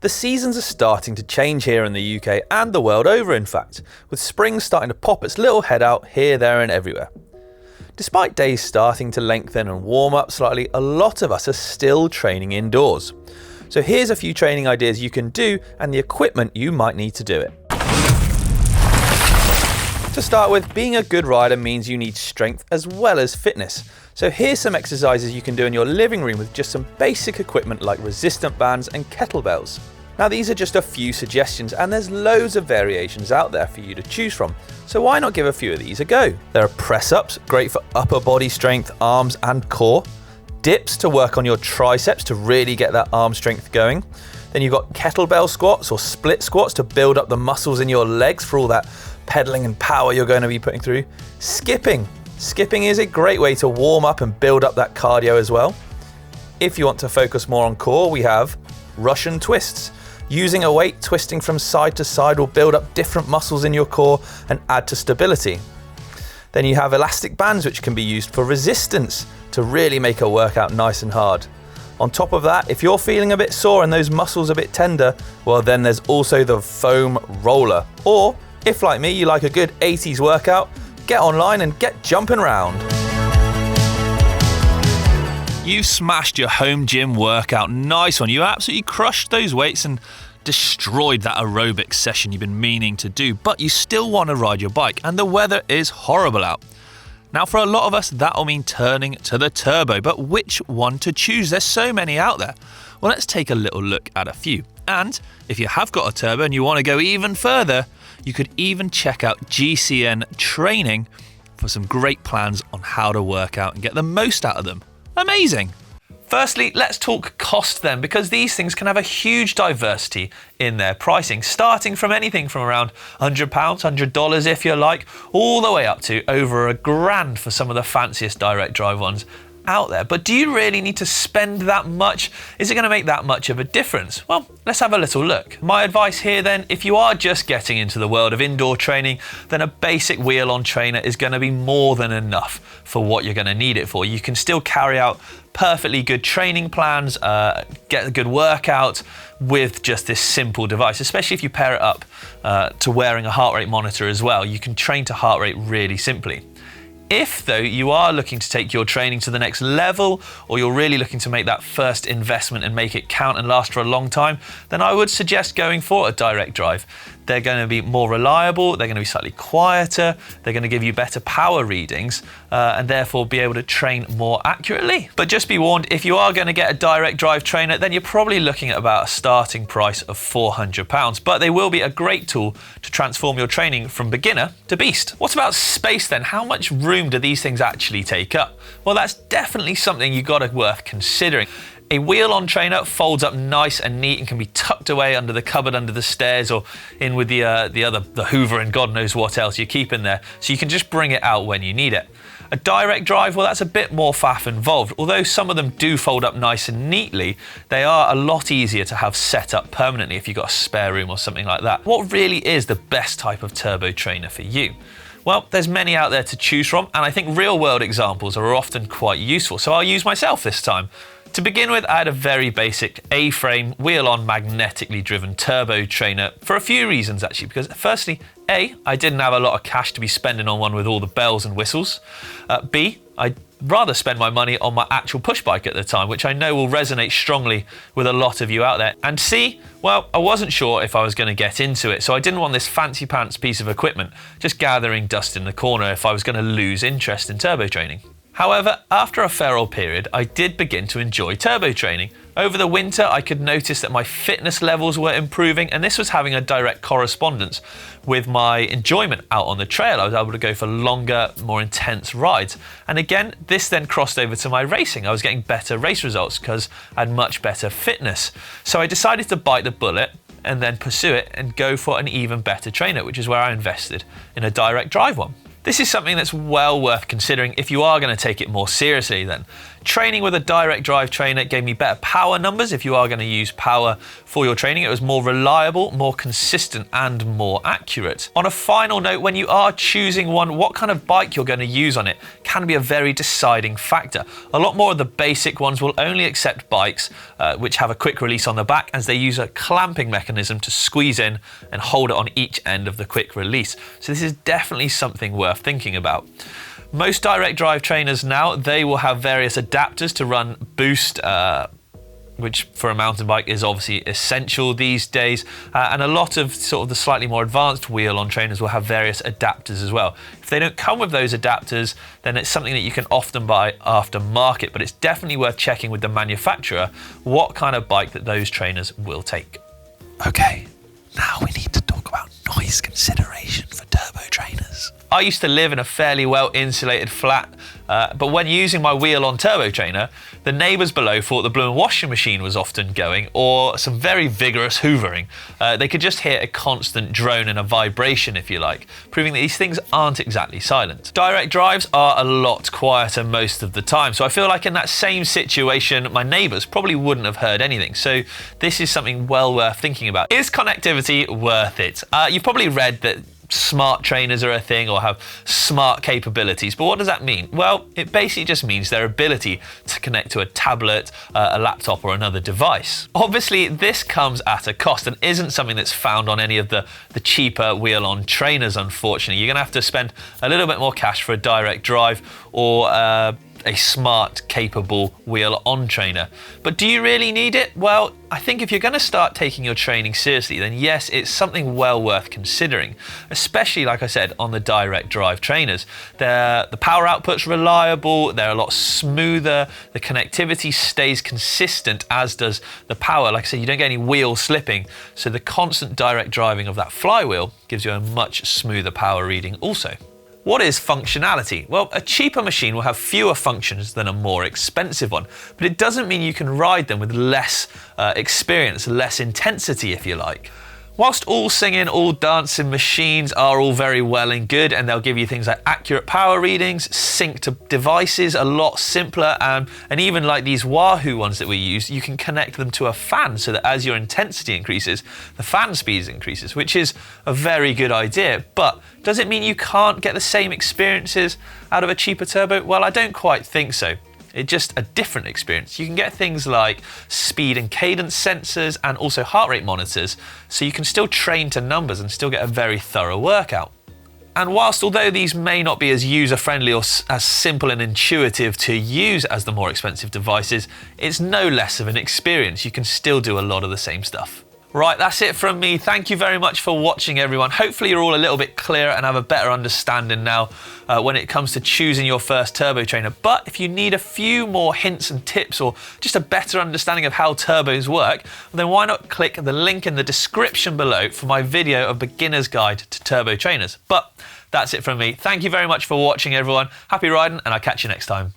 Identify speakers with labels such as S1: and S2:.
S1: The seasons are starting to change here in the UK and the world over, in fact, with spring starting to pop its little head out here, there and everywhere. Despite days starting to lengthen and warm up slightly, a lot of us are still training indoors. So here's a few training ideas you can do and the equipment you might need to do it. To start with, being a good rider means you need strength as well as fitness. So here's some exercises you can do in your living room with just some basic equipment like resistant bands and kettlebells. Now these are just a few suggestions and there's loads of variations out there for you to choose from, so why not give a few of these a go? There are press-ups, great for upper body strength, arms and core. Dips to work on your triceps to really get that arm strength going. Then you've got kettlebell squats or split squats to build up the muscles in your legs for all that pedaling and power you're going to be putting through. Skipping is a great way to warm up and build up that cardio as well. If you want to focus more on core, we have Russian twists. Using a weight, twisting from side to side will build up different muscles in your core and add to stability. Then you have elastic bands, which can be used for resistance to really make a workout nice and hard. On top of that, if you're feeling a bit sore and those muscles a bit tender, well then there's also the foam roller. Or, if like me, you like a good 80s workout, get online and get jumping around. You smashed your home gym workout, nice one. You absolutely crushed those weights and destroyed that aerobics session you've been meaning to do, but you still want to ride your bike and the weather is horrible out. Now for a lot of us that'll mean turning to the turbo, but which one to choose? There's so many out there. Well, let's take a little look at a few. And if you have got a turbo and you want to go even further, you could even check out GCN training for some great plans on how to work out and get the most out of them. Amazing! Firstly, let's talk cost then, because these things can have a huge diversity in their pricing, starting from anything from around £100, $100 if you like, all the way up to over £1,000 for some of the fanciest direct drive ones out there. But do you really need to spend that much? Is it going to make that much of a difference? Well, let's have a little look. My advice here then, if you are just getting into the world of indoor training, then a basic wheel-on trainer is going to be more than enough for what you're going to need it for. You can still carry out perfectly good training plans, get a good workout with just this simple device, especially if you pair it up to wearing a heart rate monitor as well. You can train to heart rate really simply. If, though, you are looking to take your training to the next level, or you're really looking to make that first investment and make it count and last for a long time, then I would suggest going for a direct drive. They're going to be more reliable, they're going to be slightly quieter, they're going to give you better power readings, and therefore be able to train more accurately. But just be warned, if you are going to get a direct drive trainer, then you're probably looking at about a starting price of £400, but they will be a great tool to transform your training from beginner to beast. What about space then? How much room do these things actually take up? Well, that's definitely something you've got to worth considering. A wheel-on trainer folds up nice and neat and can be tucked away under the cupboard under the stairs or in with the Hoover and God knows what else you keep in there, so you can just bring it out when you need it. A direct drive, well, that's a bit more faff involved. Although some of them do fold up nice and neatly, they are a lot easier to have set up permanently if you've got a spare room or something like that. What really is the best type of turbo trainer for you? Well, there's many out there to choose from, and I think real-world examples are often quite useful, so I'll use myself this time. To begin with, I had a very basic A-frame, wheel-on, magnetically driven turbo trainer for a few reasons actually, because firstly, A, I didn't have a lot of cash to be spending on one with all the bells and whistles. B, I'd rather spend my money on my actual push bike at the time, which I know will resonate strongly with a lot of you out there. And C, well, I wasn't sure if I was going to get into it, so I didn't want this fancy pants piece of equipment just gathering dust in the corner if I was going to lose interest in turbo training. However, after a fair old period, I did begin to enjoy turbo training. Over the winter, I could notice that my fitness levels were improving, and this was having a direct correspondence with my enjoyment out on the trail. I was able to go for longer, more intense rides. And again, this then crossed over to my racing. I was getting better race results because I had much better fitness. So I decided to bite the bullet and then pursue it and go for an even better trainer, which is where I invested in a direct drive one. This is something that's well worth considering if you are going to take it more seriously then. Training with a direct drive trainer gave me better power numbers. If you are going to use power for your training, it was more reliable, more consistent and more accurate. On a final note, when you are choosing one, what kind of bike you're going to use on it can be a very deciding factor. A lot more of the basic ones will only accept bikes which have a quick release on the back, as they use a clamping mechanism to squeeze in and hold it on each end of the quick release. So this is definitely something worth thinking about. Most direct drive trainers now, they will have various adapters to run boost, which for a mountain bike is obviously essential these days. And a lot of sort of the slightly more advanced wheel-on trainers will have various adapters as well. If they don't come with those adapters, then it's something that you can often buy aftermarket, but it's definitely worth checking with the manufacturer what kind of bike that those trainers will take. Okay, now we need to talk about noise consideration for turbo trainers. I used to live in a fairly well-insulated flat, but when using my wheel-on turbo trainer, the neighbours below thought the blooming washing machine was often going, or some very vigorous hoovering. They could just hear a constant drone and a vibration, if you like, proving that these things aren't exactly silent. Direct drives are a lot quieter most of the time, so I feel like in that same situation, my neighbours probably wouldn't have heard anything. So this is something well worth thinking about. Is connectivity worth it? You've probably read that smart trainers are a thing or have smart capabilities, but what does that mean? Well, it basically just means their ability to connect to a tablet, a laptop or another device. Obviously this comes at a cost and isn't something that's found on any of the cheaper wheel-on trainers, unfortunately. You're gonna have to spend a little bit more cash for a direct drive or a smart, capable wheel-on trainer. But do you really need it? Well, I think if you're going to start taking your training seriously, then yes, it's something well worth considering, especially, like I said, on the direct drive trainers. The power output's reliable, they're a lot smoother, the connectivity stays consistent, as does the power. Like I said, you don't get any wheel slipping, so the constant direct driving of that flywheel gives you a much smoother power reading also. What is functionality? Well, a cheaper machine will have fewer functions than a more expensive one, but it doesn't mean you can ride them with less experience, less intensity, if you like. Whilst all singing, all dancing machines are all very well and good, and they'll give you things like accurate power readings, sync to devices a lot simpler, and even like these Wahoo ones that we use, you can connect them to a fan so that as your intensity increases, the fan speed increases, which is a very good idea. But does it mean you can't get the same experiences out of a cheaper turbo? Well, I don't quite think so. It's just a different experience. You can get things like speed and cadence sensors and also heart rate monitors, so you can still train to numbers and still get a very thorough workout. And whilst although these may not be as user-friendly or as simple and intuitive to use as the more expensive devices, it's no less of an experience. You can still do a lot of the same stuff. Right, that's it from me. Thank you very much for watching, everyone. Hopefully you're all a little bit clearer and have a better understanding now when it comes to choosing your first turbo trainer. But if you need a few more hints and tips or just a better understanding of how turbos work, then why not click the link in the description below for my video of beginner's guide to turbo trainers. But that's it from me. Thank you very much for watching, everyone. Happy riding, and I'll catch you next time.